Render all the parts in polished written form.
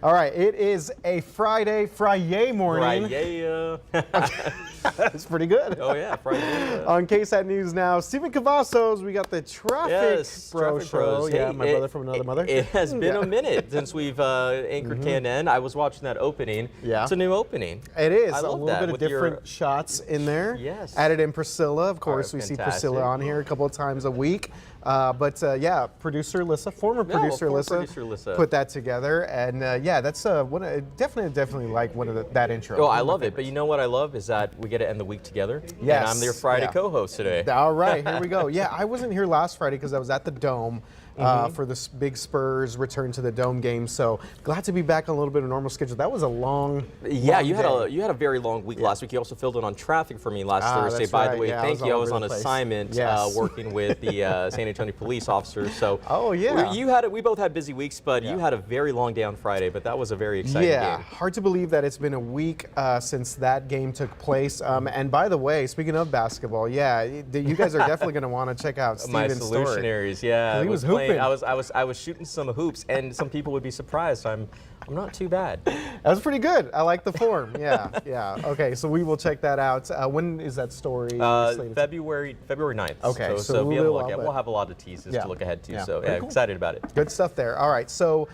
All right, it is a Friday morning. Friday. That's pretty good. Oh yeah, Friday. On KSAT News Now, Stephen Cavazos, we got the Traffic Bro Traffic Show. Bros. Yeah, Hey, my brother from another mother. It has been a minute since we've anchored KNN. I was watching that opening. Yeah. It's a new opening. It is. I a love little that bit of with different shots in there. Yes. Added in Priscilla. Of course, we see fantastic. Priscilla on here a couple of times a week. Yeah, producer Alyssa, former producer Alyssa, put that together. And yeah, that's definitely like one of that intro. Oh, I love it. But you know what I love is that we get to end the week together. Yes. And I'm their Friday co-host today. All right, here we go. Yeah, I wasn't here last Friday because I was at the Dome. For the big Spurs return to the Dome game, so glad to be back on a little bit of normal schedule. That was a long, yeah. long You had a very long week last week. You also filled in on traffic for me last Thursday. That's By right. the way, Yeah, thank you. I was on place. assignment working with the San Antonio police officers. So oh yeah, we both had busy weeks, but you had a very long day on Friday. But that was a very exciting game. Hard to believe that it's been a week since that game took place. And by the way, speaking of basketball, you guys are definitely going to want to check out Steven's My solutionaries. story. Yeah, he was hooping. I was shooting some hoops, and some people would be surprised. I'm not too bad. That was pretty good. I like the form. Yeah. Okay, so we will check that out. When is that story? February 9th. Okay, so be on the lookout. but We'll have a lot of teases to look ahead to. So cool. Excited about it. Good stuff there. All right, so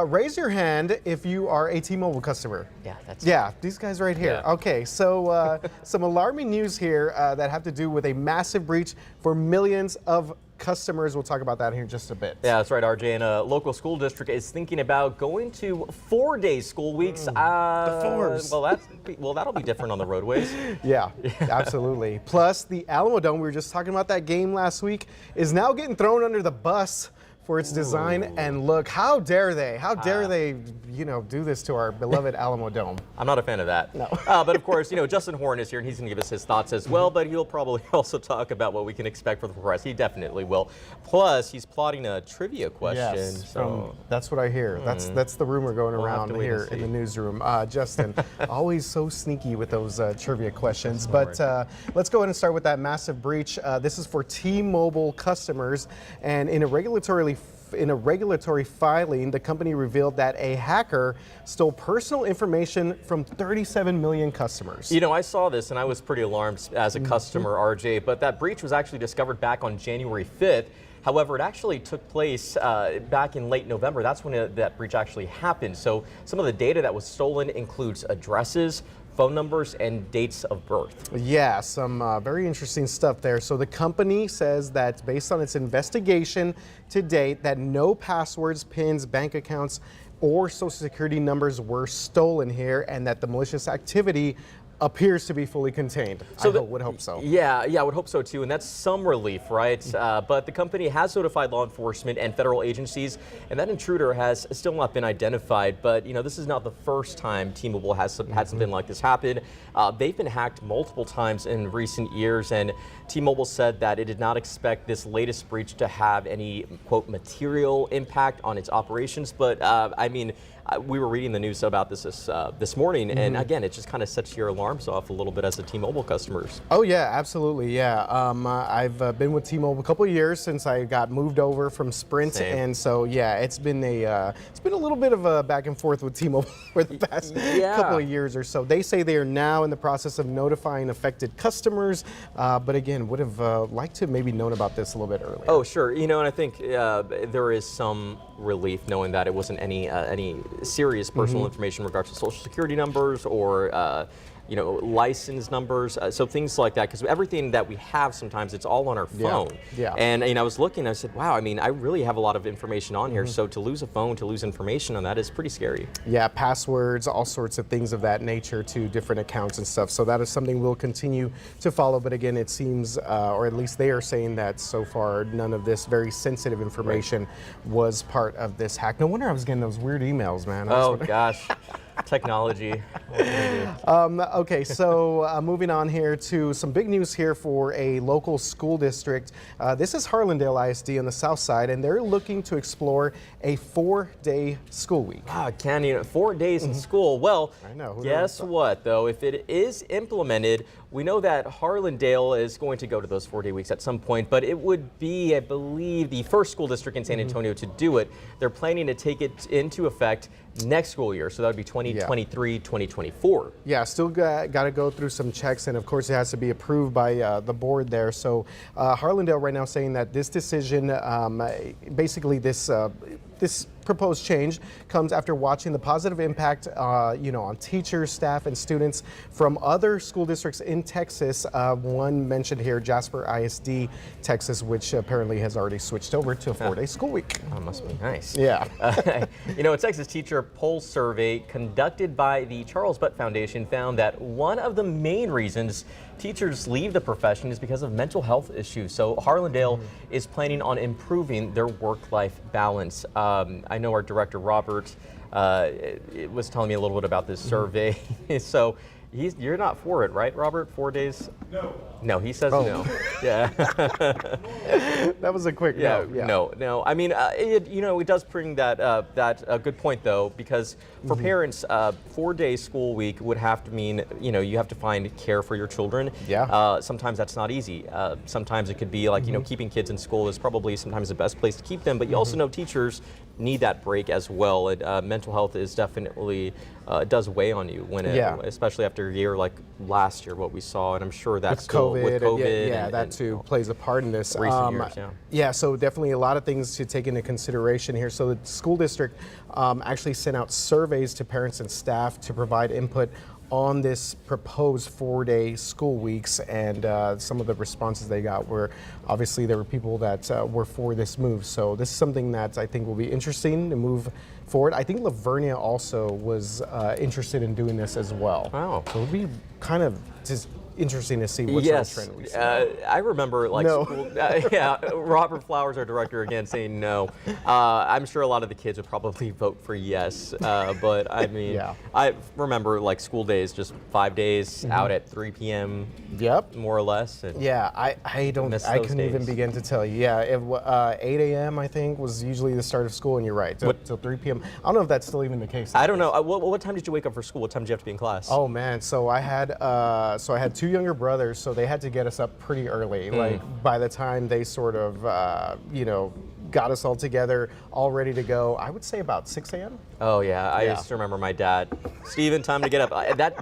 raise your hand if you are a T-Mobile customer. Yeah, these guys right here. Yeah. Okay, so some alarming news here that have to do with a massive breach for millions of customers. We'll talk about that here in just a bit. Yeah, that's right, RJ. And a local school district is thinking about going to 4-day school weeks. The fours. Well, that'll be different on the roadways. Yeah, absolutely. Plus, the Alamo Dome, we were just talking about that game last week, is now getting thrown under the bus for its design and look. How dare they? How dare they, do this to our beloved Alamo Dome? I'm not a fan of that. No. But of course, Justin Horn is here, and he's going to give us his thoughts as well. But he'll probably also talk about what we can expect for the press. He definitely will. Plus, he's plotting a trivia question. Yes, that's what I hear. That's the rumor going around here in the newsroom. Justin, always so sneaky with those trivia questions. But let's go ahead and start with that massive breach. This is for T-Mobile customers, and in a regulatory filing, the company revealed that a hacker stole personal information from 37 million customers. I saw this and I was pretty alarmed as a customer, RJ, but that breach was actually discovered back on January 5th. However, it actually took place back in late November. That's when that breach actually happened. So some of the data that was stolen includes addresses, phone numbers, and dates of birth. Yeah, some very interesting stuff there. So the company says that based on its investigation to date, that no passwords, PINs, bank accounts, or social security numbers were stolen here, and that the malicious activity appears to be fully contained. So I would hope so. Yeah, I would hope so too, and that's some relief, right? But the company has notified law enforcement and federal agencies, and that intruder has still not been identified. But this is not the first time T-Mobile has had something like this happen. They've been hacked multiple times in recent years, and T-Mobile said that it did not expect this latest breach to have any, quote, material impact on its operations. But we were reading the news about this morning, and again, it just kind of sets your alarms off a little bit as a T-Mobile customers. Oh yeah, absolutely. Yeah, I've been with T-Mobile a couple of years since I got moved over from Sprint, and so yeah, it's been a little bit of a back and forth with T-Mobile for the past couple of years or so. They say they are now in the process of notifying affected customers, but again, would have liked to maybe known about this a little bit earlier. Oh sure, and I think there is some relief knowing that it wasn't any serious personal information in regards to social security numbers or license numbers, so things like that, because everything that we have sometimes it's all on our phone. Yeah. And I was looking, I said, wow, I really have a lot of information on here, so to lose a phone, to lose information on that is pretty scary. Yeah, passwords, all sorts of things of that nature to different accounts and stuff. So that is something we'll continue to follow. But again, it seems, or at least they are saying that so far none of this very sensitive information was part of this hack. No wonder I was getting those weird emails, man. Oh gosh. Technology. Okay, so moving on here to some big news here for a local school district. This is Harlandale ISD on the south side, and they're looking to explore a 4-day school week. Ah, Candy, 4 days in school. Well, I know. Guess what, though? If it is implemented, we know that Harlandale is going to go to those 4-day weeks at some point, but it would be, I believe, the first school district in San Antonio to do it. They're planning to take it into effect next school year, so that would be 2023, 2024. Yeah, still got to go through some checks, and of course it has to be approved by the board there. So Harlandale right now saying that this decision, basically this proposed change comes after watching the positive impact, on teachers, staff, and students from other school districts in Texas. One mentioned here, Jasper ISD, Texas, which apparently has already switched over to a 4-day school week. Oh, must be nice. Yeah. A Texas teacher poll survey conducted by the Charles Butt Foundation found that one of the main reasons teachers leave the profession is because of mental health issues. So Harlandale is planning on improving their work-life balance. I know our director, Robert, was telling me a little bit about this survey. So you're not for it, right, Robert? 4 days? No. No, he says no. Yeah. That was a quick no. Yeah. No. I mean, it does bring that a good point, though, because for parents, 4-day school week would have to mean, you have to find care for your children. Yeah. Sometimes that's not easy. Sometimes it could be like, keeping kids in school is probably sometimes the best place to keep them, but you also know teachers need that break as well. And mental health is definitely does weigh on you when especially after a year like last year, what we saw, and I'm sure that's with COVID, and that too plays a part in this. Recent years, yeah, so definitely a lot of things to take into consideration here. So the school district actually sent out surveys to parents and staff to provide input on this proposed 4-day school weeks, and some of the responses they got were, obviously there were people that were for this move. So this is something that I think will be interesting to move forward. I think Lavernia also was interested in doing this as well. Wow. So it would be kind of just interesting to see what sort of trend we see. I remember school, Robert Flowers, our director, again saying no. I'm sure a lot of the kids would probably vote for yes, but I mean, I remember school days, just 5 days out at 3 p.m. Yep. More or less. And I couldn't even begin to tell you. Yeah, 8 a.m. I think was usually the start of school, and you're right, till 3 p.m. I don't know if that's still even the case. I don't know. What time did you wake up for school? What time did you have to be in class? Oh man, so I had 2 younger brothers, so they had to get us up pretty early. Like by the time they sort of, got us all together, all ready to go, I would say about 6 a.m. Oh yeah, I used to remember my dad, Steven, time to get up.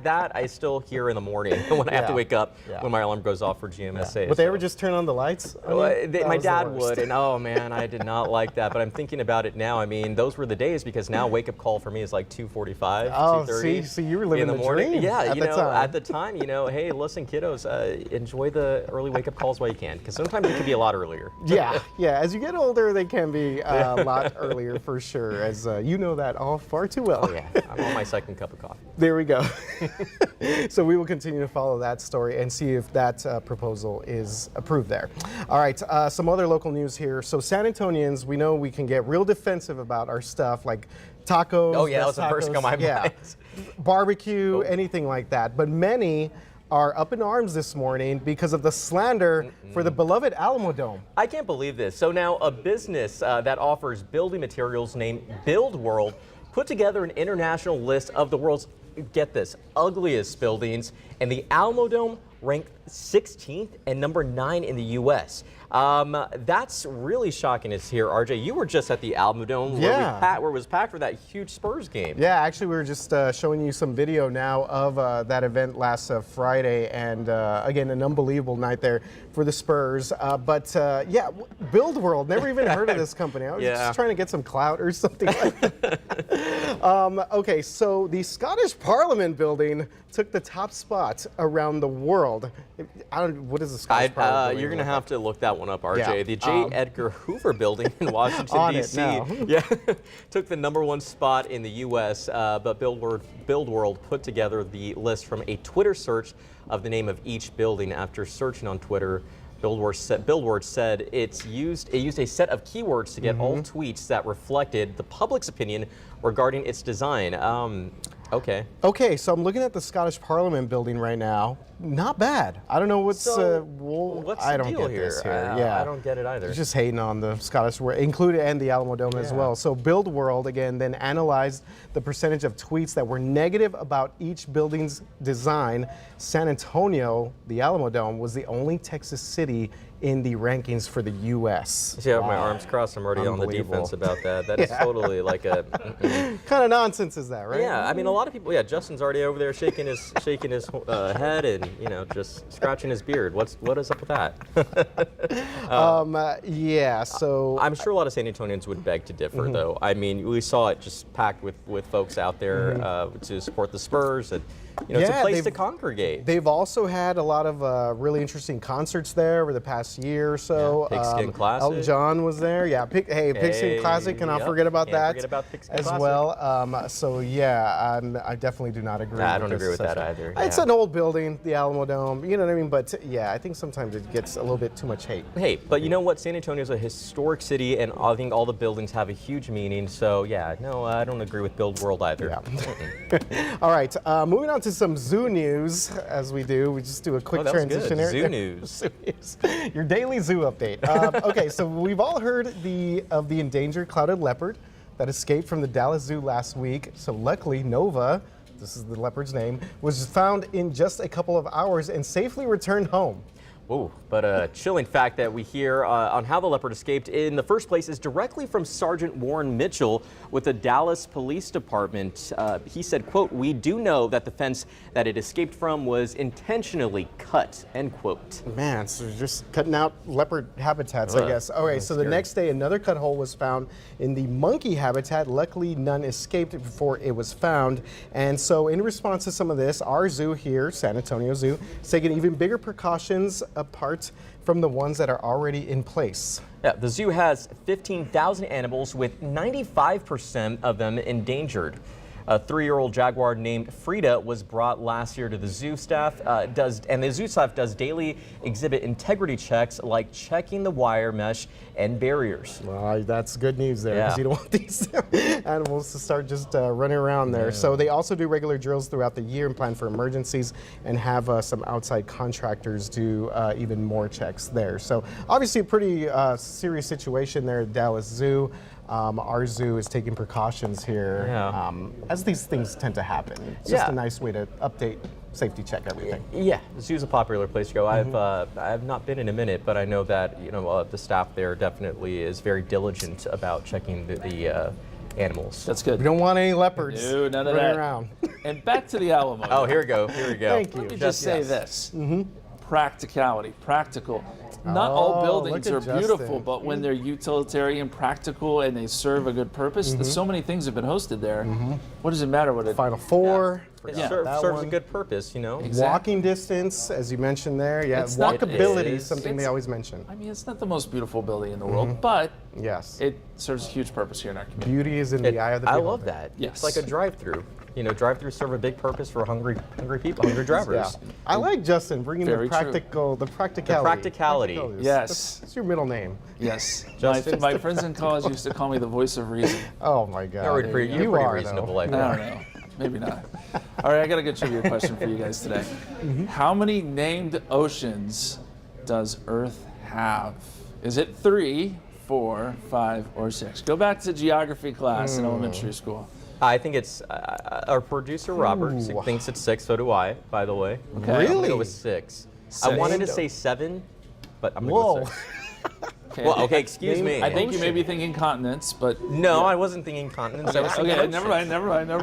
That I still hear in the morning when I have to wake up when my alarm goes off for GMSA. Would they ever just turn on the lights? My dad would, and oh man, I did not like that. But I'm thinking about it now. I mean, those were the days, because now wake up call for me is like 2:45, 2:30. See, you were living in the morning. Dream At the time, hey, listen, kiddos, enjoy the early wake up calls while you can, because sometimes it can be a lot earlier. Yeah. As you get older, they can be a lot earlier for sure, as you know that all far too well. Oh, yeah, I'm on my second cup of coffee. There we go. So we will continue to follow that story and see if that proposal is approved there. All right, some other local news here. So San Antonians, we know we can get real defensive about our stuff, like tacos. Oh yeah, that was the first come I mind. Barbecue, anything like that. But many are up in arms this morning because of the slander for the beloved Alamo Dome. I can't believe this. So now a business that offers building materials named Build World put together an international list of the world's, get this, ugliest buildings, and the Alamo Dome ranked 16th and number 9 in the U.S. That's really shocking to hear, RJ. You were just at the Alamo Dome where it was packed for that huge Spurs game. Yeah, actually we were just showing you some video now of that event last Friday, and again, an unbelievable night there for the Spurs. Build World, never even heard of this company. I was just trying to get some clout or something like that. Okay, so the Scottish Parliament building took the top spot around the world. What is the Scottish Parliament building? You're going to have to look that one up, RJ. Yeah. The J. Edgar Hoover building in Washington, D.C. Took the #1 spot in the U.S., but Build World put together the list from a Twitter search of the name of each building. After searching on Twitter, Build World said it used a set of keywords to get all tweets that reflected the public's opinion regarding its design. Okay. Okay, so I'm looking at the Scottish Parliament building right now. Not bad. I don't know what's what's I the don't deal get here? this here. Yeah, I don't get it either. Just hating on the Scottish World, included and the Alamo Dome as well. So Build World again then analyzed the percentage of tweets that were negative about each building's design. San Antonio, the Alamo Dome, was the only Texas city in the rankings for the U.S. See, I have my arms crossed. I'm already on the defense about that. That is totally like a kind of nonsense is that, right? Yeah, I mean, a lot of people. Yeah, Justin's already over there shaking his head and just scratching his beard. What is up with that? Yeah. So I'm sure a lot of San Antonians would beg to differ, though. I mean, we saw it just packed with folks out there to support the Spurs, and it's a place to congregate. They've also had a lot of really interesting concerts there over the past year or so. Pigskin Classic. Elton John was there. Yeah, Pigskin Classic. Cannot forget about that forget about Pigskin as Classic. well. So yeah, I definitely do not agree. I don't agree with that either. It's an old building, the Alamo Dome. You know what I mean? But yeah, I think sometimes it gets a little bit too much hate. Hey, but you know what? San Antonio is a historic city, and I think all the buildings have a huge meaning. So yeah, no, I don't agree with Build World either. Yeah. All right, moving on to some zoo news, as we do. We just do a quick transition here. Zoo news. Zoo news. Your daily zoo update. Okay, so we've all heard of the endangered clouded leopard that escaped from the Dallas Zoo last week. So luckily, Nova, this is the leopard's name, was found in just a couple of hours and safely returned home. Ooh, but a chilling fact that we hear on how the leopard escaped in the first place is directly from Sergeant Warren Mitchell with the Dallas Police Department. He said, quote, "We do know that the fence that it escaped from was intentionally cut," end quote. Man, so just cutting out leopard habitats, I guess. Okay, so the next day, another cut hole was found in the monkey habitat. Luckily, none escaped before it was found. And so in response to some of this, our zoo here, San Antonio Zoo, is taking even bigger precautions apart from the ones that are already in place. Yeah, the zoo has 15,000 animals with 95% of them endangered. A 3-year-old jaguar named Frida was brought last year to the zoo staff, and the zoo staff does daily exhibit integrity checks like checking the wire mesh and barriers. Well, that's good news there, because you don't want these animals to start just running around there. So they also do regular drills throughout the year and plan for emergencies and have some outside contractors do even more checks there. So obviously a pretty serious situation there at Dallas Zoo. Our zoo is taking precautions here, as these things tend to happen. It's just a nice way to update, safety check everything. Yeah, the zoo's a popular place to go. I've not been in a minute, but I know that the staff there definitely is very diligent about checking the animals. That's good. We don't want any leopards No, none of running that. around. And back to the Alamo. Oh, here we go. Thank you. Let me just say this. Practicality, practical. Not all buildings look are at beautiful, Justin. but when they're utilitarian, practical, and they serve a good purpose, so many things have been hosted there. What does it matter what it Final Four. It Yeah. serves a good purpose, Exactly. Walking distance, as you mentioned there. Yeah, It's not- walkability it is something they always mention. I mean, it's not the most beautiful building in the world, but Yes. it serves a huge purpose here in our community. Beauty is in the eye of the I beholder. love that. Yes. It's like a drive-through. Drive-throughs serve a big purpose for hungry people, hungry drivers. Yeah. I like Justin bringing Very the practicality. practicality. Yes. That's your middle name. Yes. Justin. My friends in college used to call me the voice of reason. Oh my God. You're pretty You are, reasonable, though. I think. I don't know. Maybe not. All right, I got a good trivia question for you guys today. How many named oceans does Earth have? Is it 3, 4, 5, or 6? Go back to geography class in elementary school. I think it's our producer Robert thinks it's 6. So do I, by the way. Okay. I'm gonna Really? go with 6. I wanted to say 7, but I'm gonna go Whoa. with 6. Well, okay, excuse me. I think you may be thinking continents, but No, I wasn't thinking continents. I was thinking okay, oceans. never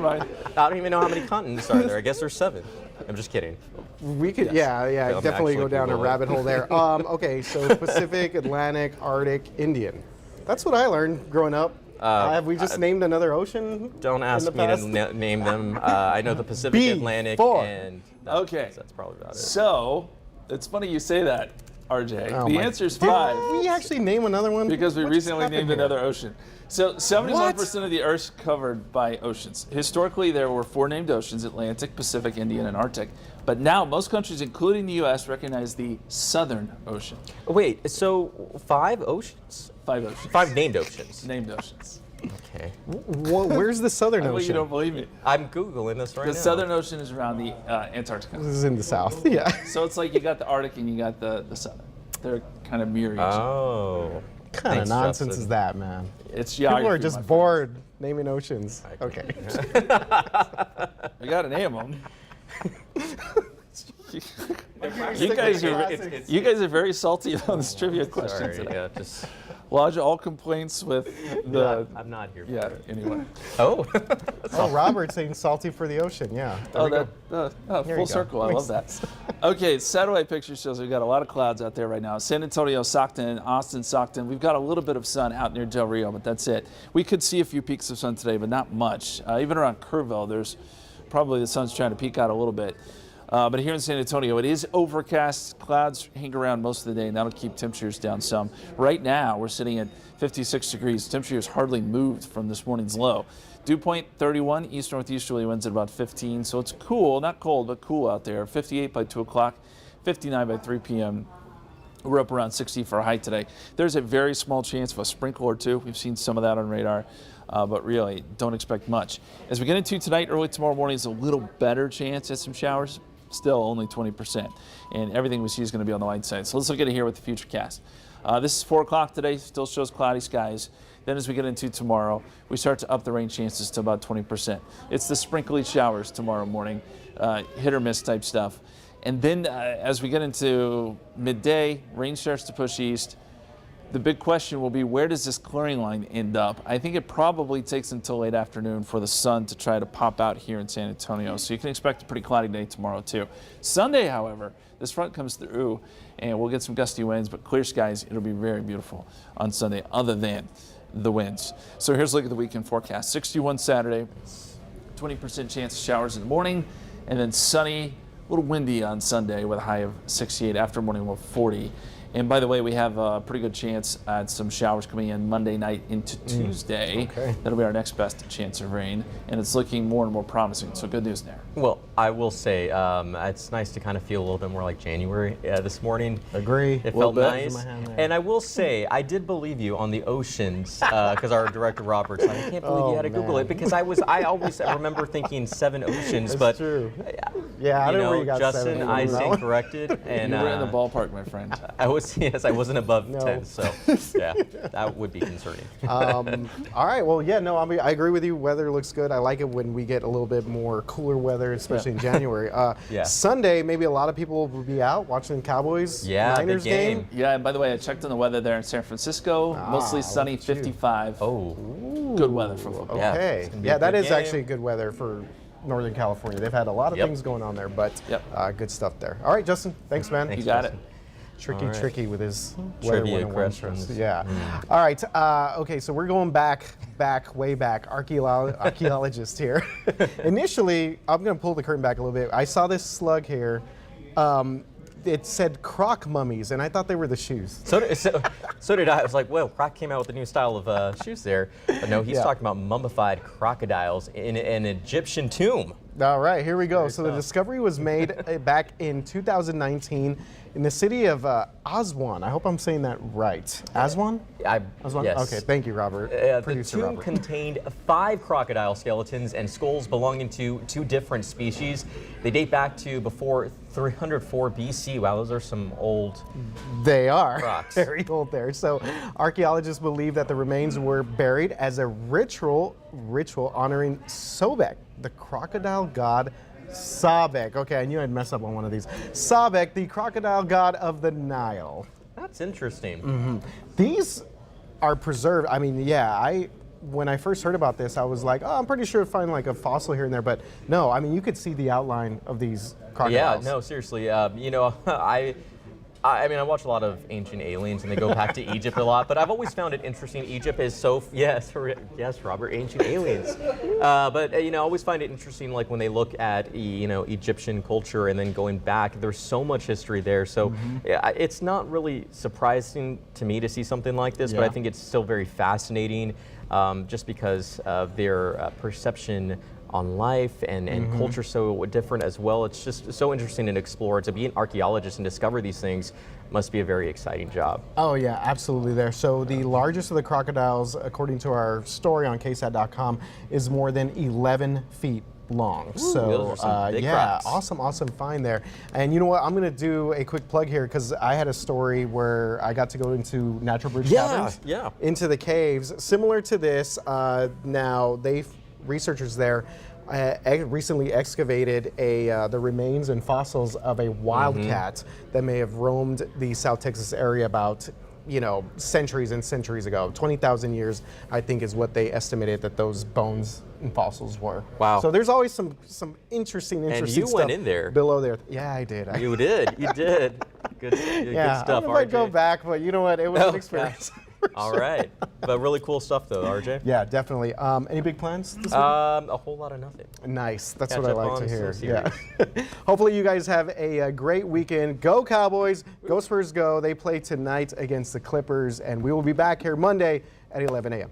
mind. I don't even know how many continents are there. I guess there's 7. I'm just kidding. We could, I'm definitely actually go down a Googling. rabbit hole there. Okay, so Pacific, Atlantic, Arctic, Indian. That's what I learned growing up. Have we just named another ocean? Don't ask me to name them. I know the Pacific, B, Atlantic, 4. and Okay. that's probably about it. So, it's funny you say that, RJ. Oh The my- answer is Did 5. we actually name another one? Because we What's recently happened named here? another ocean. So 71% of the Earth's covered by oceans. Historically, there were 4 named oceans: Atlantic, Pacific, Indian, and Arctic. But now, most countries, including the U.S., recognize the Southern Ocean. Wait, so 5 oceans? 5 oceans. 5 named oceans. Named oceans. Okay. Where's the Southern I know you Ocean? don't believe me. I'm Googling this right now. The Southern Ocean is around the Antarctica. This is in the South. Yeah. So it's like you got the Arctic and you got the Southern. They're kind of mirror each other. Oh. What kind of nonsense is that, man? It's geography. People are just bored naming oceans. Okay. We got to name them. You guys are very salty on this trivia question Sorry, today. yeah, just. Lodge all complaints with the. I'm not here for Yeah. it. Anyway. Oh. Oh, Robert's saying salty for the ocean. Yeah. Oh, There that we go. full circle. I love that. Okay, satellite picture shows we've got a lot of clouds out there right now. San Antonio, Stockton, Austin, Stockton. We've got a little bit of sun out near Del Rio, but that's it. We could see a few peaks of sun today, but not much. Even around Kerrville, there's probably the sun's trying to peek out a little bit. But here in San Antonio, it is overcast. Clouds hang around most of the day, and that'll keep temperatures down some. Right now, we're sitting at 56 degrees. Temperature has hardly moved from this morning's low. Dew point 31, east-northeasterly winds at about 15, so it's cool, not cold, but cool out there. 58 by 2 o'clock, 59 by 3 p.m. We're up around 60 for a high today. There's a very small chance of a sprinkle or two. We've seen some of that on radar, but really don't expect much. As we get into tonight, early tomorrow morning is a little better chance at some showers. Still only 20%, and everything we see is going to be on the light side. So let's look at it here with the Futurecast. This is 4 o'clock today, still shows cloudy skies. Then as we get into tomorrow, we start to up the rain chances to about 20%. It's the sprinkly showers tomorrow morning, hit or miss type stuff. And then as we get into midday, rain starts to push east. The big question will be, where does this clearing line end up? I think it probably takes until late afternoon for the sun to try to pop out here in San Antonio. So you can expect a pretty cloudy day tomorrow too. Sunday, however, this front comes through and we'll get some gusty winds, but clear skies. It'll be very beautiful on Sunday other than the winds. So here's a look at the weekend forecast. 61 Saturday, 20% chance of showers in the morning, and then sunny, a little windy on Sunday with a high of 68 after morning of 40. And by the way, we have a pretty good chance at some showers coming in Monday night into Tuesday. Okay. That'll be our next best chance of rain, and it's looking more and more promising. So good news there. Well, I will say it's nice to kind of feel a little bit more like January this morning. Agree. It felt bit. nice. And I will say, I did believe you on the oceans because our director Robert's like, I can't believe you had to Google it because I always remember thinking 7 oceans, That's but true. Yeah, I don't know where you got Justin, 7 I from that stand one. corrected, and You were in the ballpark, my friend. I wasn't above No. 10, so yeah, that would be concerning. All right. Well, yeah, no, I mean, I agree with you. Weather looks good. I like it when we get a little bit more cooler weather, especially in January. Yeah. Sunday, maybe a lot of people will be out watching the Cowboys Niners big game. Yeah, and by the way, I checked on the weather there in San Francisco. Mostly sunny, look at you. 55. Oh, Good weather for football. Yeah, Okay. it's gonna be a Yeah, that good is game. actually good weather for Northern California. They've had a lot of Yep. things going on there, but Yep. good stuff there. All right, Justin, thanks, man. You got it. Tricky, All right. tricky with his weather Trivia 101 questions. tricks. Yeah. All right. Okay, so we're going way back. Archaeologist here. Initially, I'm going to pull the curtain back a little bit. I saw this slug here. It said croc mummies, and I thought they were the shoes. So did I. I was like, well, Croc came out with a new style of shoes there. But no, he's Yeah. talking about mummified crocodiles in an Egyptian tomb. All right, here we go. Very So the tough. discovery was made back in 2019 in the city of Aswan. I hope I'm saying that right. Aswan? Aswan? Yes. Okay, thank you, Robert. The Producer tomb Robert. contained 5 crocodile skeletons and skulls belonging to 2 different species. They date back to before 304 BC. Wow, those are some old. They are Crocs. very old there. So archaeologists believe that the remains were buried as a ritual honoring Sobek, the crocodile god Sobek. Okay, I knew I'd mess up on one of these. Sobek, the crocodile god of the Nile. That's interesting. These are preserved. I mean, yeah, when I first heard about this, I was like, oh, I'm pretty sure I'd find like a fossil here and there. But no, I mean, you could see the outline of these Yeah, crocodiles. no, seriously. I mean, I watch a lot of Ancient Aliens, and they go back to Egypt a lot. But I've always found it interesting. Egypt is so yes, Robert, Ancient Aliens. But I always find it interesting, like when they look at Egyptian culture, and then going back. There's so much history there. So it's not really surprising to me to see something like this, but I Yeah. think it's still very fascinating. just because of their perception on life and culture so different as well. It's just so interesting to explore. To be an archaeologist and discover these things must be a very exciting job. Oh yeah, absolutely there. So the largest of the crocodiles, according to our story on KSAT.com, is more than 11 feet long. Ooh, so those are some big yeah, crocs. awesome find there. And you know what, I'm gonna do a quick plug here because I had a story where I got to go into Natural Bridge Caverns, into the caves, similar to this. Now researchers there recently excavated the remains and fossils of a wildcat that may have roamed the South Texas area about centuries and centuries ago. 20,000 years, I think, is what they estimated that those bones and fossils were. Wow. So there's always some interesting and you stuff went in there below there. Yeah, I did. You did. Good Yeah, stuff, I RJ. might go back, but you know what? It was an experience. All right, but really cool stuff though, RJ. Yeah, definitely. Any big plans this week? A whole lot of nothing. Nice. That's Catch what I up like on to hear. some Yeah. series. Hopefully you guys have a great weekend. Go Cowboys. Go Spurs go. They play tonight against the Clippers, and we will be back here Monday at 11 a.m.